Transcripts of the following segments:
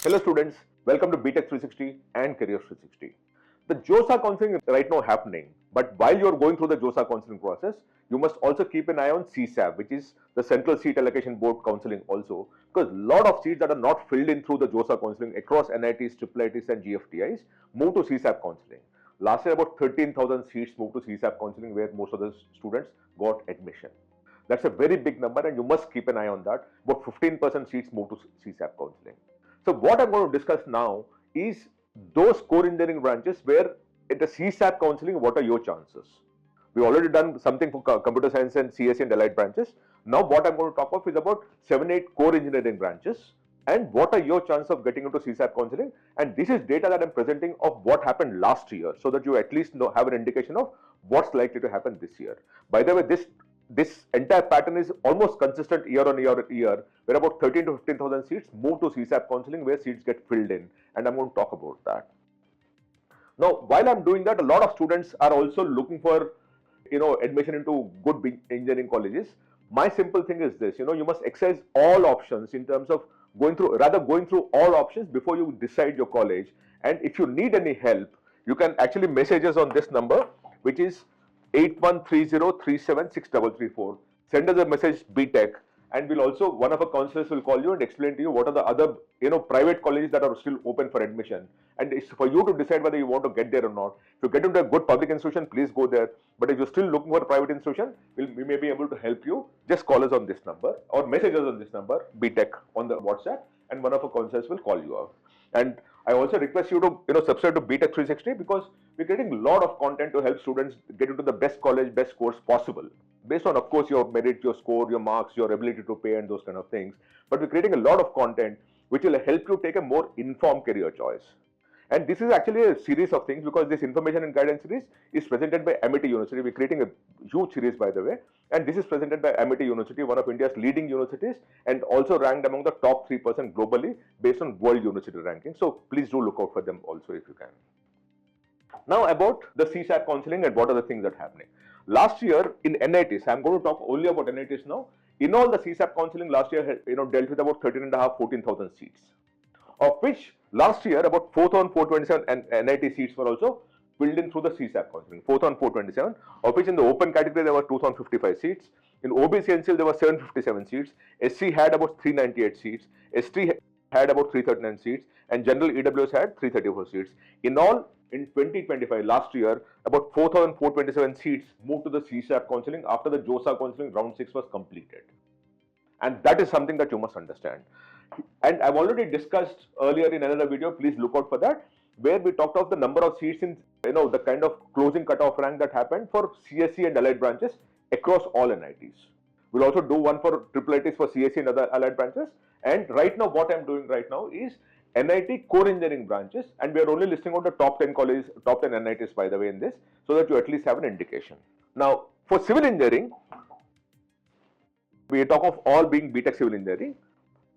Hello students, welcome to BTech 360 and Career 360. The JOSA counseling is right now happening, but while you're going through the JOSA counseling process, you must also keep an eye on CSAB, which is the Central Seat Allocation Board counseling also, because a lot of seats that are not filled in through the JOSA counseling across NITs, IIITs and GFTIs move to CSAB counseling. Last year about 13,000 seats moved to CSAB counseling where most of the students got admission. That's a very big number and you must keep an eye on that. About 15% seats move to CSAB counseling. So what I'm going to discuss now is those core engineering branches where at the CSAB counseling, what are your chances? We've already done something for computer science and CSE and allied branches. Now what I'm going to talk of is about 7-8 core engineering branches and what are your chances of getting into CSAB counseling. And this is data that I'm presenting of what happened last year so that you at least have an indication of what's likely to happen this year. By the way, this entire pattern is almost consistent year on year, where about 13 to 15,000 seats move to CSAB counseling where seats get filled in, and I'm going to talk about that. Now, while I'm doing that, a lot of students are also looking for, admission into good engineering colleges. My simple thing is this, you must exercise all options in terms of going through all options before you decide your college. And if you need any help, you can actually message us on this number, which is 8130376334. Send us a message BTech, and we'll also, one of our counselors will call you and explain to you what are the other private colleges that are still open for admission, and it's for you to decide whether you want to get there or not. If you get into a good public institution, please go there, but if you're still looking for a private institution, we may be able to help you. Just call us on this number or message us on this number BTech on the WhatsApp, and one of our counselors will call you out. And I also request you to subscribe to BTech 360 because we're getting a lot of content to help students get into the best college, best course possible, based on, of course, your merit, your score, your marks, your ability to pay, and those kind of things. But we're creating a lot of content which will help you take a more informed career choice. And this is actually a series of things because this information and guidance series is presented by Amity University. We're creating a huge series, by the way, and this is presented by Amity University, one of India's leading universities, and also ranked among the top 3% globally based on World University ranking. So please do look out for them also if you can. Now about the CSAB counseling and what are the things that are happening. Last year in NITs, I'm going to talk only about NITs now. In all, the CSAB counseling last year, dealt with about 14,500 seats, of which last year about 4,427 NIT seats were also filled in through the CSAB counseling. 4,427, of which in the open category there were 2,055 seats. In OBC NCL there were 757 seats. SC had about 398 seats. ST had about 339 seats, and General EWS had 334 seats. In all, in 2025, last year, about 4,427 seats moved to the CSAB counseling after the JOSA counseling round 6 was completed. And that is something that you must understand. And I've already discussed earlier in another video, please look out for that, where we talked of the number of seats in, the kind of closing cutoff rank that happened for CSE and allied branches across all NITs. We'll also do one for IIITs for CSE and other allied branches. And right now, what I'm doing right now is NIT core engineering branches, and we are only listing out the top 10 colleges, top 10 NITs, by the way, in this, so that you at least have an indication. Now, for civil engineering, we talk of all being BTech civil engineering.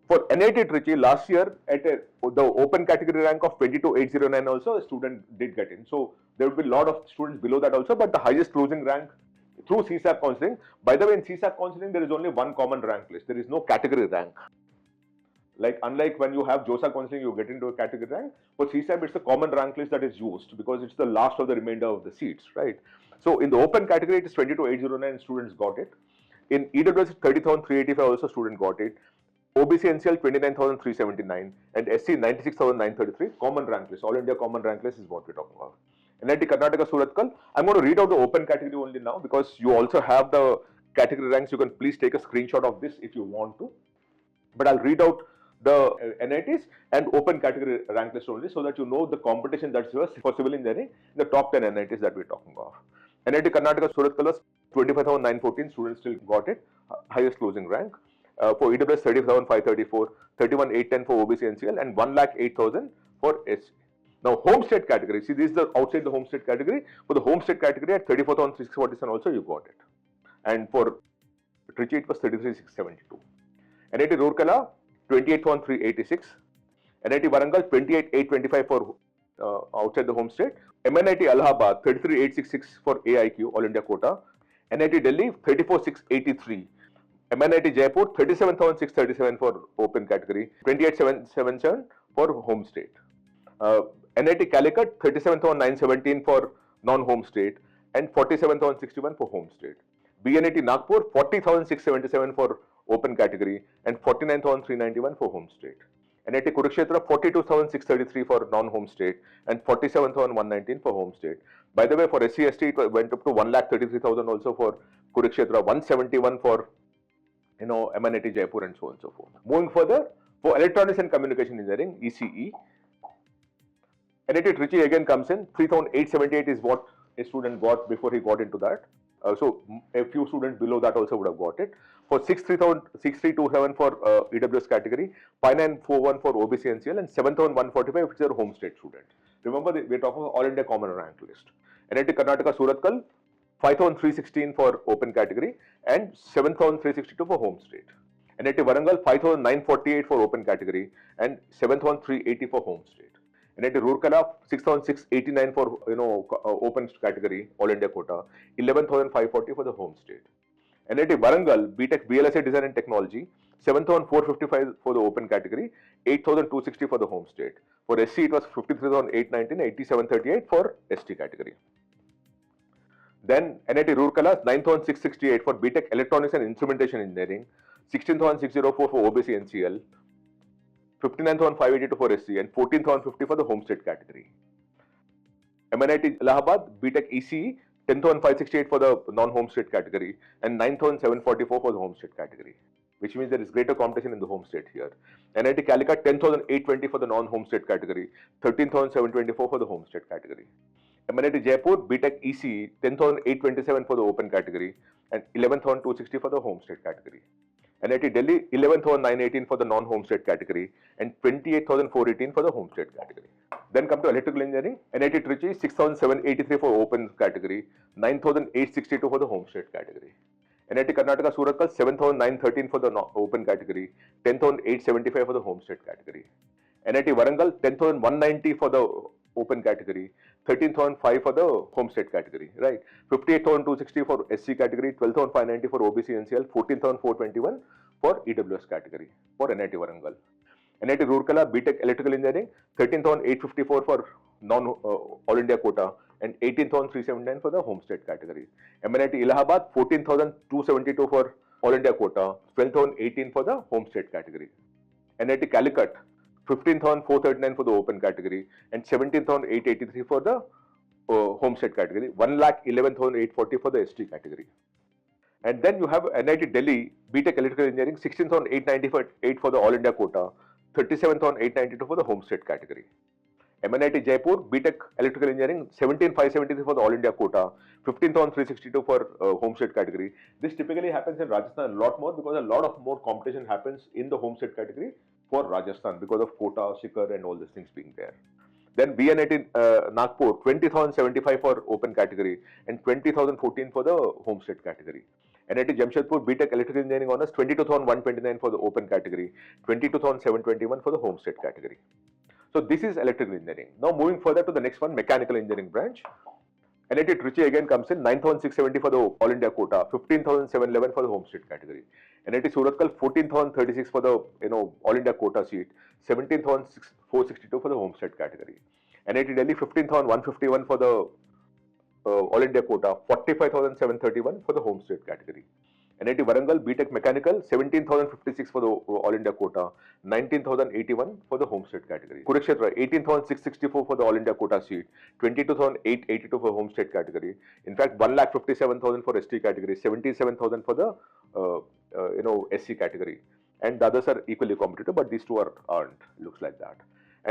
For NIT Trichy, last year at the open category rank of 22,809 also, a student did get in. So there will be a lot of students below that also, but the highest closing rank through CSAB counseling. By the way, in CSAB counseling, there is only one common rank list. There is no category rank. Like, unlike when you have JOSA counseling, you get into a category rank. For CSAB, it's a common rank list that is used because it's the last of the remainder of the seats, right? So in the open category, it is 22,809 students got it. In EWS, 30,385 also student got it. OBC NCL 29,379 and SC 96,933. Common rank list, all India common rank list is what we're talking about. NIT Karnataka Surathkal, I'm going to read out the open category only now because you also have the category ranks. You can please take a screenshot of this if you want to, but I'll read out the NITs and open category rank list only so that you know the competition that's for civil engineering in the top 10 NITs that we're talking of. NIT Karnataka Surathkal was 25,914 students still got it, highest closing rank. For EWS 30,534, 31,810 for OBC NCL, and 1,08,000 for SC. Now, home state category, see, this is the outside the home state category. For the home state category at 34,647 also you got it. And for Trichy it was 33,672. NIT Rourkela 28,386. NIT Warangal 28,825 for outside the home state. MNIT Allahabad 33,866 for AIQ, All India quota. NIT Delhi 34,683. MNIT Jaipur 37,637 for open category, 28,777 for home state. NIT Calicut 37,917 for non-home state and 47,061 for home state. BNIT Nagpur 40,677 for open category and 49,391 for home state. NIT Kurukshetra 42,633 for non-home state and 47,119 for home state. By the way, for SC/ST it went up to 1,33,000 also for Kurukshetra, 171 for MNIT Jaipur and so on and so forth. Moving further, for electronics and communication engineering (ECE), NIT Trichy again comes in. 3,878 is what a student got before he got into that. So a few students below that also would have got it. For 6,327 for EWS category, 5,941 for OBC NCL, and 7,145 if it's a home state student. Remember, we're talking All India Common Rank List. NIT Karnataka Surathkal 5,316 for open category and 7,362 for home state. NIT Warangal 5,948 for open category and 7,380 for home state. NIT Roorkela 6,689 for open category all India quota, 11,540 for the home state. NIT Warangal BTech VLSI Design and Technology 7,455 for the open category, 8,260 for the home state. For SC it was 53,819, 8,738 for ST category. Then NIT Roorkela 9,668 for BTech Electronics and Instrumentation Engineering, 16,604 for OBC NCL, 59,582 for SC and 14,050 for the home state category. MNIT Allahabad BTech ECE 10,568 for the non-home state category and 9,744 for the home state category, which means there is greater competition in the home state here. NIT Calicut 10,820 for the non-home state category, 13,724 for the home state category. MNIT Jaipur BTech ECE 10,827 for the open category and 11,260 for the home state category. NIT Delhi 11,918 for the non-home state category and 28,418 for the home state category. Then come to electrical engineering. NIT Trichy 6,783 for open category, 9,862 for the home state category. NIT Karnataka Surathkal 7,913 for the open category, 10,875 for the home state category. NIT Warangal 10,190 for the open category, 13,005 for the home state category, right? 58,260 for SC category, 12,590 for OBC NCL, 14,421 for EWS category for NIT Warangal. NIT Roorkela BTech Electrical Engineering 13,854 for all India quota and 18,379 for the home state category. MNIT Allahabad 14,272 for all India quota, 12,018 for the home state category. NIT Calicut 15,439 for the open category and 17,883 for the home state category, 1,11,840 for the ST category. And then you have NIT Delhi BTech Electrical Engineering 16,898 for the all India quota, 37,892 for the home state category. MNIT Jaipur BTech Electrical Engineering 17,573 for the all India quota, 15,362 for home state category. This typically happens in Rajasthan a lot more because a lot of more competition happens in the home state category for Rajasthan because of quota, Sikar and all these things being there. Then BNIT Nagpur 20,075 for open category and 20,014 for the home state category. NIT Jamshedpur BTech Electrical Engineering honors 22,129 for the open category, 22,721 for the home state category. So this is electrical engineering. Now moving further to the next one, mechanical engineering branch. NIT Trichy again comes in 9,670 for the all India quota, 15,711 for the home state category. NIT Surathkal 14,036 for the all India quota seat, 17,462 for the home state category. NIT Delhi 15,151 for the all India quota, 45,731 for the home state category. NIT Warangal BTech Mechanical 17,056 for the all India quota, 19,081 for the home state category. Kurukshetra 18,664 for the all India quota seat, 22,882 for home state category. In fact, 1,57,000 for ST category, 77,000 for the SC category, and the others are equally competitive, but these two aren't. Looks like that.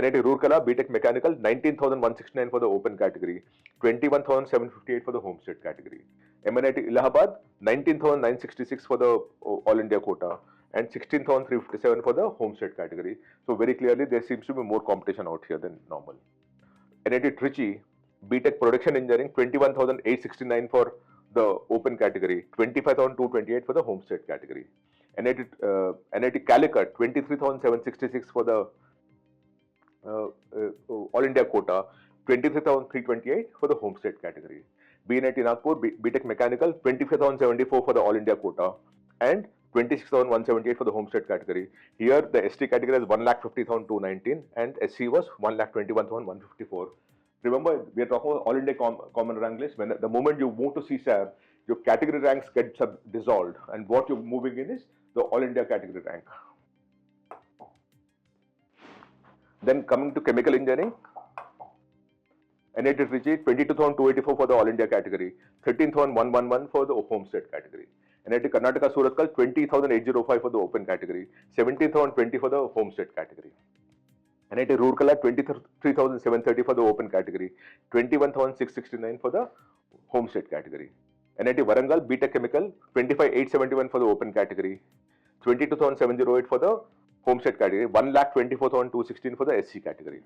NIT Roorkela BTech Mechanical 19,169 for the open category, 21,758 for the home state category. MNIT Allahabad 19,966 for the all India quota and 16,357 for the home state category. So very clearly there seems to be more competition out here than normal. NIT Trichy BTech Production Engineering 21,869 for the open category, 25,228 for the home state category. NIT Calicut 23,766 for the all India quota, 23,328 for the home state category. BNIT Nagpur BTech Mechanical 25,074 for the all India quota and 26,178 for the homestead category. Here the ST category is 1,50,219 and SC was 1,21,154. Remember, we are talking about all India common rank list. When the moment you move to CSAB, your category ranks get dissolved, and what you're moving in is the all India category rank. Then coming to chemical engineering, NIT Trichy 22,284 for the all India category, 13,111 for the homestead category. NIT Karnataka Surathkal 20,805 for the open category, 17,020 for the homestead category. NIT Roorkela 23,730 for the open category, 21,669 for the homestead category. NIT Warangal BTech Chemical 25,871 for the open category, 22,708 for the homestead category, 1,24,216 for the SC category.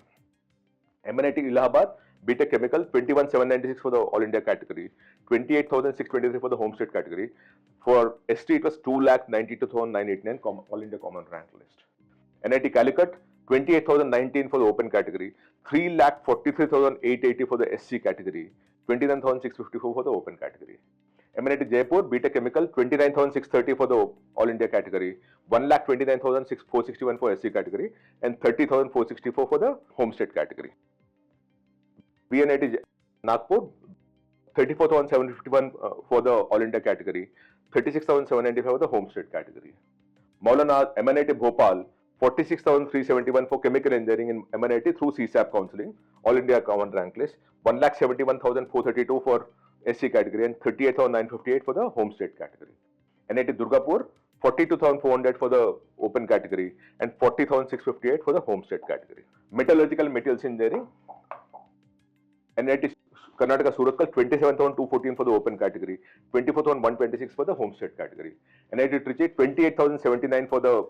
MNIT Allahabad BTech Chemical 21,796 for the all India category, 28,623 for the homestead category. For ST it was 2,92,989 all India common rank list. NIT Calicut 28,019 for the open category, 3,43,880 for the SC category, 29,654 for the open category. MNIT Jaipur BTech Chemical 29,630 for the all India category, 1,29,461 for SC category, and 30,464 for the homestead category. VNIT Nagpur 34,751 for the all India category, 36,795 for the homestead category. Maulana MNIT Bhopal 46,371 for chemical engineering in MNIT through CSAP counseling, all India common rank list, 1,71,432 for SC category and 38,958 for the homestead category. NIT Durgapur 42,400 for the open category and 40,658 for the homestead category. Metallurgical materials engineering, NIT Karnataka Surathkal 27,214 for the open category, 24,126 for the homestead category. NIT Trichy 28,079 for the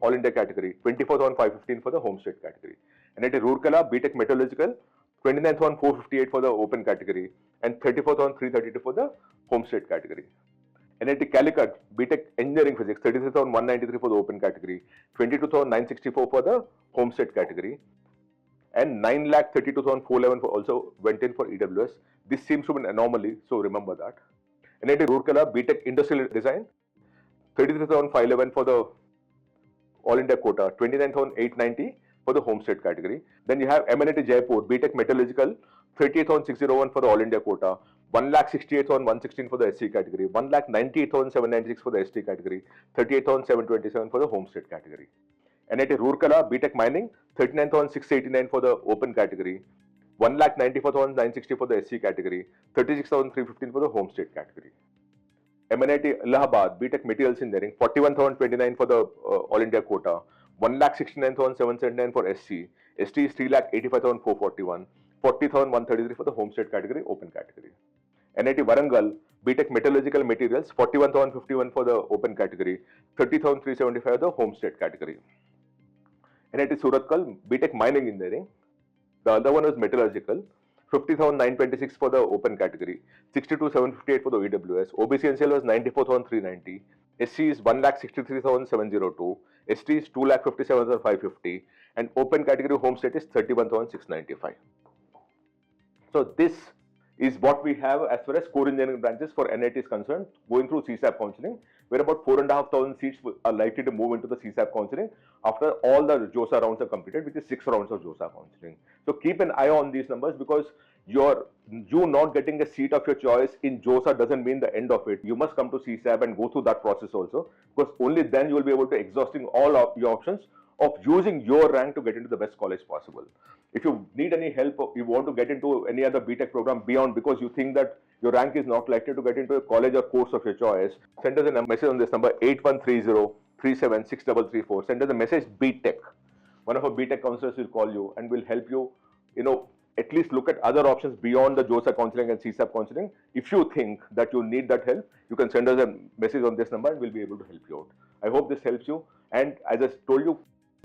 all India category, 24,515 for the homestead category. NIT Roorkela BTech Metallurgical 29,458 for the open category and 34,332 for the homestead category. NIT Calicut BTech Engineering Physics 33,193 for the open category, 22,964 for the homestead category, and 9,32,411 for also went in for EWS. This seems to be an anomaly, so remember that. NIT Roorkela BTech Industrial Design 33,511 for the all India quota, 29,890 for the homestead category. Then you have MNIT Jaipur BTech Metallurgical 38,601 for the all India quota, 1,68,116 for the SC category, 1,98,796 for the ST category, 38,727 for the homestead category. NIT Roorkela BTech Mining 39,689 for the open category, 1,94,960 for the SC category, 36,315 for the homestead category. MNIT Allahabad BTech Materials Engineering 41,029 for the all India quota, 1,69,779 for SC, ST is 3,85,441, 40,133 for the homestead category, open category. NIT Warangal BTech Metallurgical Materials 41,051 for the open category, 30,375 for the homestead category. NIT Surathkal BTech Mining Engineering, the other one was Metallurgical, 50,926 for the open category, 62,758 for the EWS, OBC NCL was 94,390, SC is 1,63,702, ST is 2,57,550, and open category homestead is 31,695. So this is what we have as far as core engineering branches for NIT is concerned, going through CSAP counseling, where about 4,500 seats are likely to move into the CSAP counseling after all the JOSA rounds are completed, which is 6 rounds of JOSA counseling. So keep an eye on these numbers, because you not getting a seat of your choice in JOSA doesn't mean the end of it. You must come to CSAP and go through that process also, because only then you will be able to exhausting all of your options of using your rank to get into the best college possible. If you need any help, or you want to get into any other BTech program beyond, because you think that your rank is not likely to get into a college or course of your choice, send us a message on this number 8130-3763334. Send us a message BTech. One of our BTech counselors will call you and will help you, at least look at other options beyond the JOSA counseling and CSAP counseling. If you think that you need that help, you can send us a message on this number and we'll be able to help you out. I hope this helps you. And as I told you,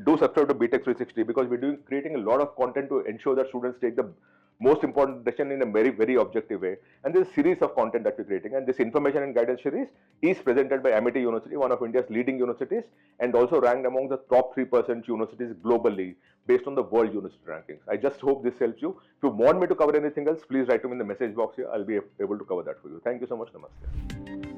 do subscribe to BTech 360, because we're creating a lot of content to ensure that students take the most important decision in a very, very objective way. And there's a series of content that we're creating. And this information and guidance series is presented by Amity University, one of India's leading universities, and also ranked among the top 3% universities globally based on the world university rankings. I just hope this helps you. If you want me to cover anything else, please write to me in the message box here. I'll be able to cover that for you. Thank you so much. Namaste.